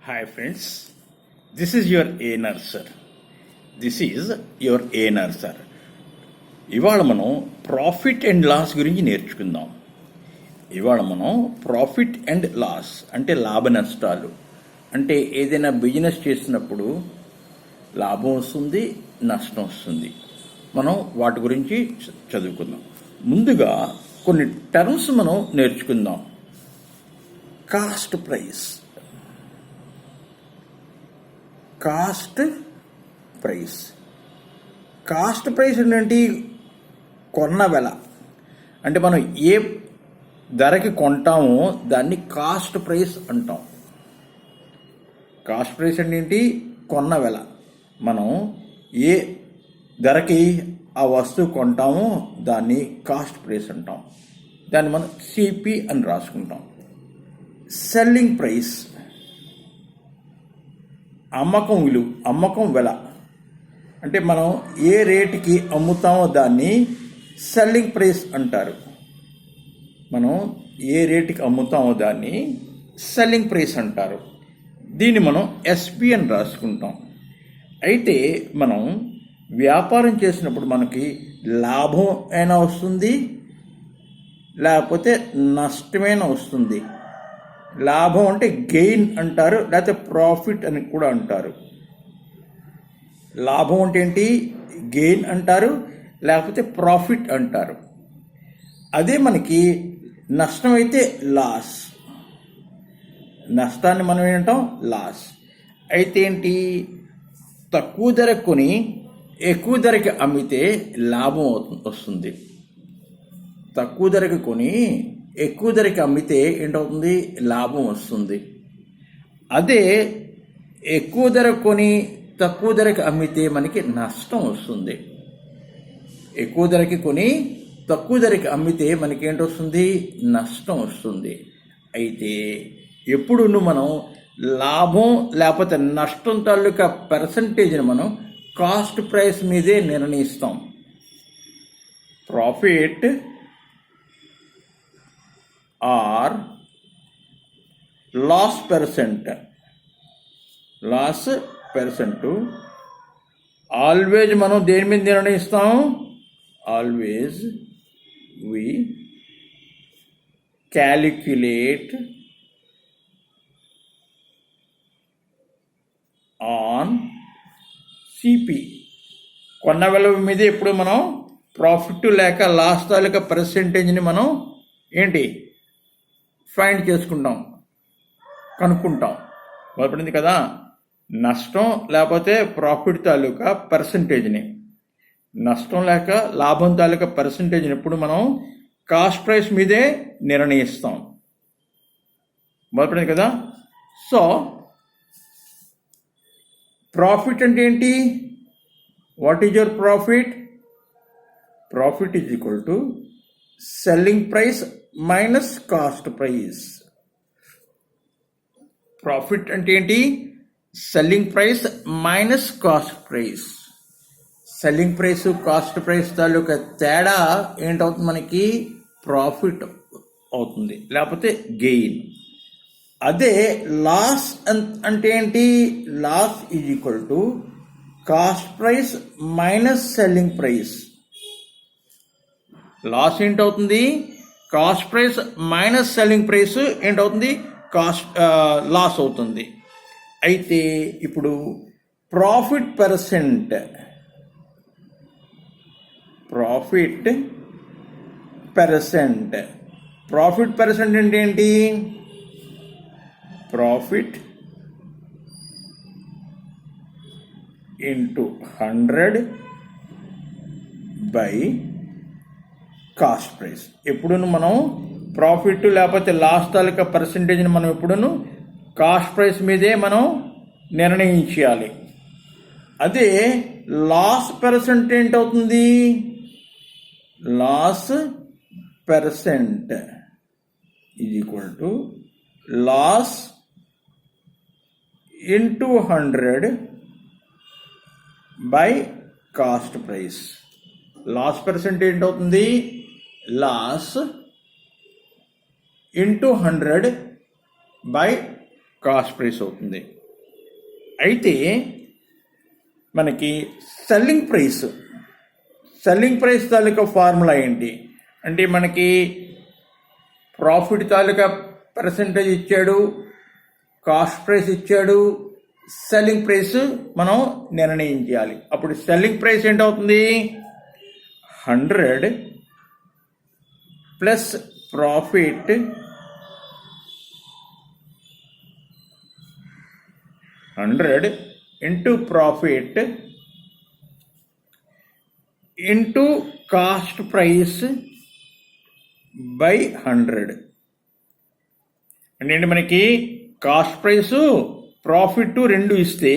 Hi friends, this is your A Nurser. This is your A Nurser. ఇవాళ మనం profit and loss గురించి నేర్చుకుందాం. ఇవాళ మనం ప్రాఫిట్ అండ్ లాస్ అంటే లాభ నష్టాలు, అంటే ఏదైనా బిజినెస్ చేసినప్పుడు లాభం వస్తుంది, నష్టం వస్తుంది. మనం వాటి గురించి చదువుకుందాం. ముందుగా కొన్ని టర్మ్స్ మనం నేర్చుకుందాం. Cost price, cost price. Cost price ఏంటంటే కొన్న వెల, అంటే మనం ఏ ధరకి కొంటామో దాన్ని కాస్ట్ ప్రైస్ అంటాం. కాస్ట్ ప్రైస్ అంటే ఏంటి? కొన్న వెల. మనం ఏ ధరకి ఆ వస్తువు కొంటామో దాన్ని కాస్ట్ ప్రైస్ అంటాం. దాన్ని మనం సిపి అని రాసుకుంటాం. సెల్లింగ్ ప్రైస్, అమ్మకం విలువ, అమ్మకం వెల, అంటే మనం ఏ రేటుకి అమ్ముతామో దాన్ని సెల్లింగ్ ప్రైస్ అంటారు. మనం ఏ రేటుకి అమ్ముతామో దాన్ని సెల్లింగ్ ప్రైస్ అంటారు. దీన్ని మనం ఎస్పి అని రాసుకుంటాం. అయితే మనం వ్యాపారం చేసినప్పుడు మనకి లాభం అయినా వస్తుంది, లేకపోతే నష్టమైనా వస్తుంది. లాభం అంటే గెయిన్ అంటారు, లేకపోతే ప్రాఫిట్ అని కూడా అంటారు. లాభం అంటే ఏంటి? గెయిన్ అంటారు, లేకపోతే ప్రాఫిట్ అంటారు. అదే మనకి నష్టం అయితే లాస్. నష్టాన్ని మనం ఏంటాం? లాస్. అయితే ఏంటి? తక్కువ ధర కొని ఎక్కువ ధరకి అమ్మితే లాభం వస్తుంది. తక్కువ ధరకి కొని ఎక్కువ ధరకి అమ్మితే ఏంటవుతుంది? లాభం వస్తుంది. అదే ఎక్కువ ధర కొని తక్కువ ధరకి అమ్మితే మనకి నష్టం వస్తుంది. ఎక్కువ ధరకి కొని తక్కువ ధరకి అమ్మితే మనకి ఏంటొస్తుంది? నష్టం వస్తుంది. అయితే ఎప్పుడు మనం లాభం లేకపోతే నష్టం తాలూకా పర్సంటేజ్ని మనం కాస్ట్ ప్రైస్ మీదే నిర్ణయిస్తాం. Profit or loss percent, loss percent always మనం దేని మీద నిర్ణయిస్తాం? Always we calculate on CP. కొన్న విలువ మీద ఎప్పుడు మనం ప్రాఫిట్ లేక లాస్ తాలూకా పర్సెంటేజ్ని మనం ఏంటి ఫైండ్ చేసుకుంటాం, కనుక్కుంటాం. మొదలైంది కదా. నష్టం లేకపోతే ప్రాఫిట్ తాలూకా పర్సంటేజ్ని, నష్టం లేక లాభం తాలూకా పర్సంటేజ్ని ఎప్పుడు మనం కాస్ట్ ప్రైస్ మీదే నిర్ణయిస్తాం. మొదలైంది కదా. సో ప్రాఫిట్ అంటే ఏంటి? What is your profit? Profit is equal to selling price minus cost price. Profit అంటే ఏంటి? Selling price minus cost price. Selling price cost price తాలూకా తేడా ఏంటవుతుంది? మనకి ప్రాఫిట్ అవుతుంది, లేకపోతే గెయిన్. అదే లాస్ అంటే ఏంటి? Loss is equal to cost price minus selling price. Loss ఏంటవుతుంది? Cost price minus selling price ఏంటవుతుంది? లాస్ అవుతుంది. అయితే ఇప్పుడు profit percent, profit percent, profit percent అంటే ఏంటి? Profit into 100 by cost price. ఎప్పుడును మనం ప్రాఫిట్ లేకపోతే లాస్ తాలూకా పర్సంటేజ్ని మనం ఎప్పుడును కాస్ట్ ప్రైస్ మీదే మనం నిర్ణయించాలి. అదే లాస్ పర్సెంట్ ఏంటవుతుంది? Loss percent is equal to loss into 100 by cost price. Loss percent ఏంటవుతుంది? Loss into 100 by cost price అవుతుంది. అయితే మనకి సెల్లింగ్ ప్రైస్ తాలూకా ఫార్ములా ఏంటి అంటే, మనకి ప్రాఫిట్ తాలూకా పర్సంటేజ్ ఇచ్చాడు, కాస్ట్ ప్రైస్ ఇచ్చాడు, సెల్లింగ్ ప్రైస్ మనం నిర్ణయించాలి. అప్పుడు సెల్లింగ్ ప్రైస్ ఏంటవుతుంది? 100 plus profit into profit into cost price by 100. అంటే మనకి కాస్ట్ ప్రైస్ ప్రాఫిట్ రెండు ఇస్తే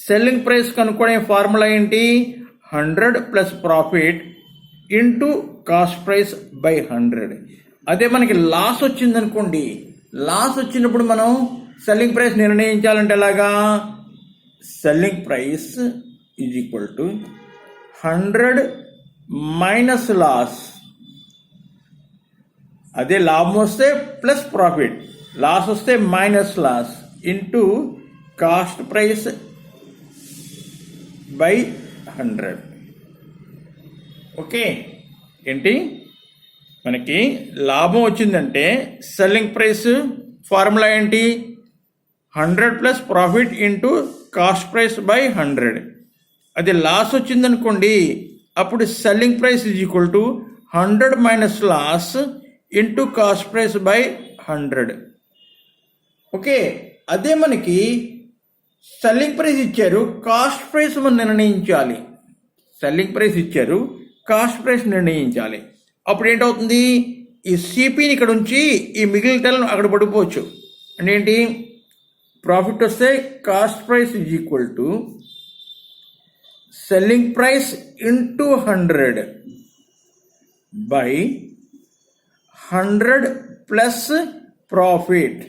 సెల్లింగ్ ప్రైస్ కనుక్కునే ఫార్ములా ఏంటి? 100 plus profit into cost price by 100. అదే మనకి లాస్ వచ్చిందనుకోండి, లాస్ వచ్చినప్పుడు మనం సెల్లింగ్ ప్రైస్ నిర్ణయించాలంటే ఎలాగా? Selling price is equal to 100 minus loss. అదే లాభం వస్తే ప్లస్ ప్రాఫిట్, లాస్ వస్తే minus loss into cost price by 100. Okay, ఏంటి మనకి లాభం వచ్చిందంటే సెల్లింగ్ ప్రైస్ ఫార్ములా ఏంటి? 100 plus profit into cost price by 100. అది లాస్ వచ్చిందనుకోండి, అప్పుడు selling price is equal to 100 minus loss into cost price by 100. Okay, అదే మనకి సెల్లింగ్ ప్రైస్ ఇచ్చారు, కాస్ట్ ప్రైస్ మనం నిర్ణయించాలి. సెల్లింగ్ ప్రైస్ ఇచ్చారు, కాస్ట్ ప్రైస్ నిర్ణయించాలి. అప్పుడు ఏంటవుతుంది? ఈ సిపిని ఇక్కడ ఉంచి ఈ మిగిలిన టెల్ అక్కడ పడిపోవచ్చు. అంటే ఏంటి? ప్రాఫిట్ వస్తే cost price is equal to selling price into 100 by 100 plus profit.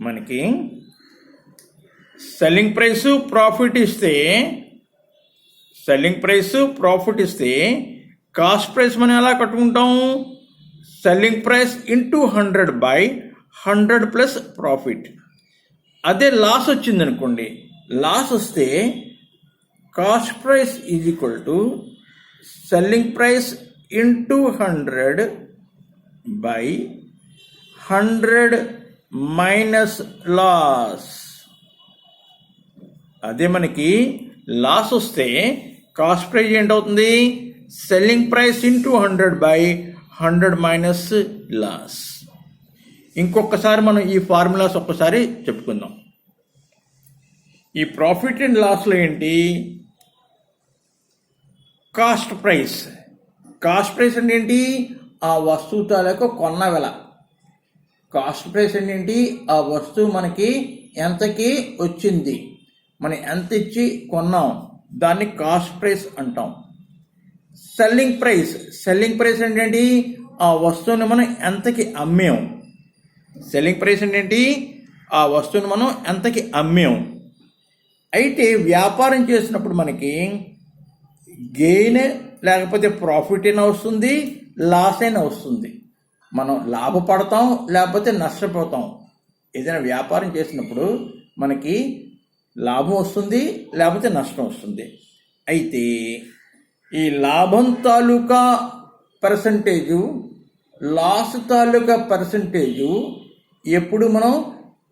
మనకి సెల్లింగ్ ప్రైస్ ప్రాఫిట్ ఇస్తే కాస్ట్ ప్రైస్ మనం ఎలా కట్టుకుంటాం? Selling price into 100 by 100 plus profit. అదే లాస్ వచ్చిందనుకోండి, లాస్ వస్తే cost price is equal to selling price into 100 by 100 minus loss. అదే మనకి లాస్ వస్తే కాస్ట్ ప్రైస్ ఏంటవుతుంది? Selling price into 100 by 100 minus loss. ఇంకొకసారి మనం ఈ ఫార్ములాస్ ఒక్కసారి చెప్పుకుందాం. ఈ ప్రాఫిట్ అండ్ లాస్లో ఏంటి? కాస్ట్ ప్రైస్ అంటే ఏంటి? ఆ వస్తువు తాలూకు కొన్న వెల. కాస్ట్ ప్రైస్ అంటే ఏంటి? ఆ వస్తువు మనకి ఎంతకి వచ్చింది, మనం ఎంత ఇచ్చి కొన్నాం, దాన్ని కాస్ట్ ప్రైస్ అంటాం. సెల్లింగ్ ప్రైస్ అంటే ఏంటి? ఆ వస్తువుని మనం ఎంతకి అమ్మాం. సెల్లింగ్ ప్రైస్ అంటే ఏంటి? ఆ వస్తువుని మనం ఎంతకి అమ్మాం. అయితే వ్యాపారం చేసినప్పుడు మనకి గెయిన్ లేకపోతే ప్రాఫిట్ అయినా వస్తుంది, లాస్ అయినా వస్తుంది. మనం లాభపడతాం లేకపోతే నష్టపోతాం. ఏదైనా వ్యాపారం చేసినప్పుడు మనకి లాభం వస్తుంది లేకపోతే నష్టం వస్తుంది. అయితే ఈ లాభం తాలూకా పర్సంటేజు, లాస్ తాలూకా పర్సంటేజు ఎప్పుడు మనం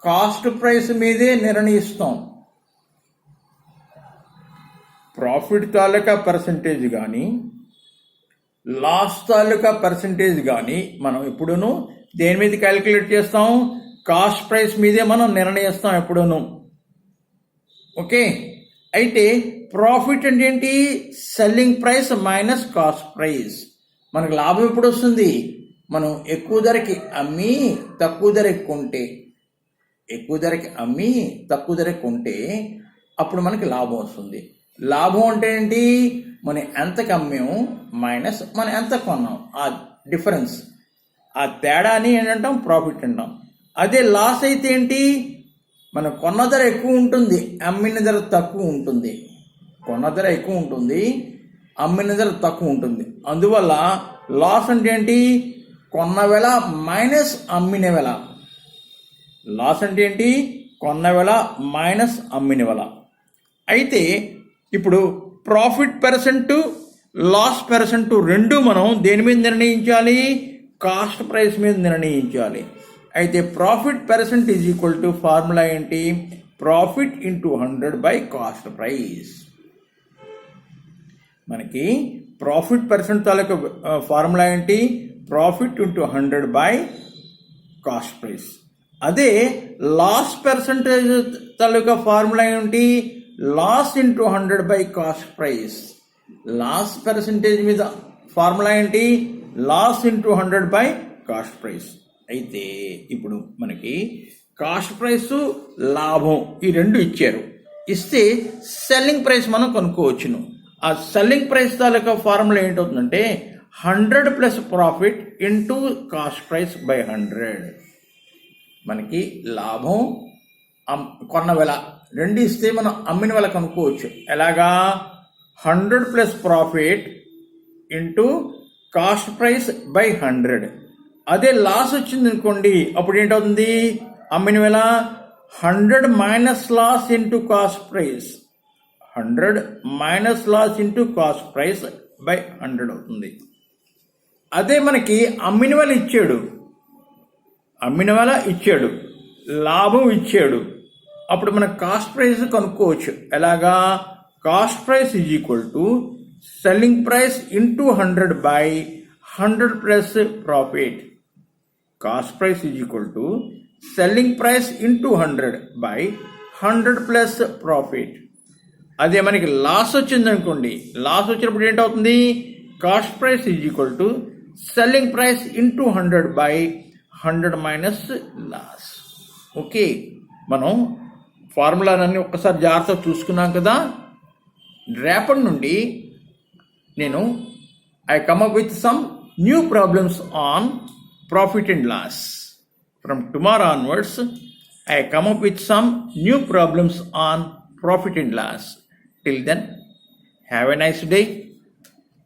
కాస్ట్ ప్రైస్ మీదే నిర్ణయిస్తాం. ప్రాఫిట్ తాలూకా పర్సంటేజ్ కానీ లాస్ తాలూకా పర్సంటేజ్ కానీ మనం ఎప్పుడూను దేని మీద క్యాలిక్యులేట్ చేస్తాం? కాస్ట్ ప్రైస్ మీదే మనం నిర్ణయిస్తాం ఎప్పుడూను. ఓకే, అయితే ప్రాఫిట్ అంటే ఏంటి? Selling price minus cost price. మనకు లాభం ఎప్పుడు వస్తుంది? మనం ఎక్కువ ధరకి అమ్మి తక్కువ ధరకి కొంటే అప్పుడు మనకి లాభం వస్తుంది. లాభం అంటే ఏంటి? మనం ఎంతకు అమ్మాము మైనస్ మనం ఎంత కొన్నాం, ఆ డిఫరెన్స్, ఆ తేడాని ఏంటంటాం? ప్రాఫిట్ అంటాం. అదే లాస్ అయితే ఏంటి? మనం కొన్న ధర ఎక్కువ ఉంటుంది, అమ్మిన ధర తక్కువ ఉంటుంది. కొన్న ధర ఎక్కువ ఉంటుంది, అమ్మిన ధర తక్కువ ఉంటుంది. అందువల్ల లాస్ అంటే ఏంటి? కొన్న వెల మైనస్ అమ్మిన వెల. లాస్ అంటే ఏంటి? కొన్న వెల మైనస్ అమ్మిన వెల. అయితే ఇప్పుడు ప్రాఫిట్ పర్సెంట్, లాస్ పర్సెంట్ రెండు మనం దేని మీద నిర్ణయించాలి? కాస్ట్ ప్రైస్ మీద నిర్ణయించాలి. అయితే profit percent is equal to formula ఏంటి? Profit into 100 by cost price. మనకి ప్రాఫిట్ పర్సెంట్ తాలూకా ఫార్ములా ఏంటి? Profit into 100 by cost price. అదే లాస్ పర్సెంటేజ్ తాలూకా ఫార్ములా ఏంటి? Loss into 100 by cost price. Loss percentage మీద ఫార్ములా ఏంటి? Loss into 100 by cost price. అయితే ఇప్పుడు మనకి కాస్ట్ ప్రైస్, లాభం ఈ రెండు ఇచ్చారు. ఇస్తే సెల్లింగ్ ప్రైస్ మనం కనుక్కోవచ్చును. ఆ సెల్లింగ్ ప్రైస్ తాలూకా ఫార్ములా ఏంటవుతుందంటే 100 plus profit into cost price by 100. మనకి లాభం, కొన్న వెల రెండు ఇస్తే మనం అమ్మిన వెల కనుక్కోవచ్చు. ఎలాగా? 100 plus profit into cost price by 100. అదే లాస్ వచ్చింది అనుకోండి, అప్పుడు ఏంటవుతుంది? అమ్మిన వెల 100 minus loss into cost price. 100 minus loss into cost price by 100 అవుతుంది. అదే మనకి అమ్మిన వెల ఇచ్చాడు, లాభం ఇచ్చాడు, అప్పుడు మన కాస్ట్ ప్రైస్ కనుక్కోవచ్చు. ఎలాగా? Cost price is equal to selling price into 100 by 100 plus profit. Cost price is equal to selling price into 100 by 100 plus profit. అదే మనకి లాస్ వచ్చింది అనుకోండి, లాస్ వచ్చినప్పుడు ఏంటవుతుంది? Cost price is equal to selling price into 100 by 100 minus loss. Okay, మనం ఫార్ములాలన్నీ ఒక్కసారి జాగ్రత్తగా చూసుకున్నాం కదా. రేపటి నుండి నేను I come up with some new problems on profit and loss. From tomorrow onwards, I come up with some new problems on profit and loss. Till then, have a nice day.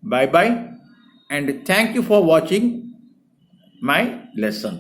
Bye bye, and thank you for watching my lesson.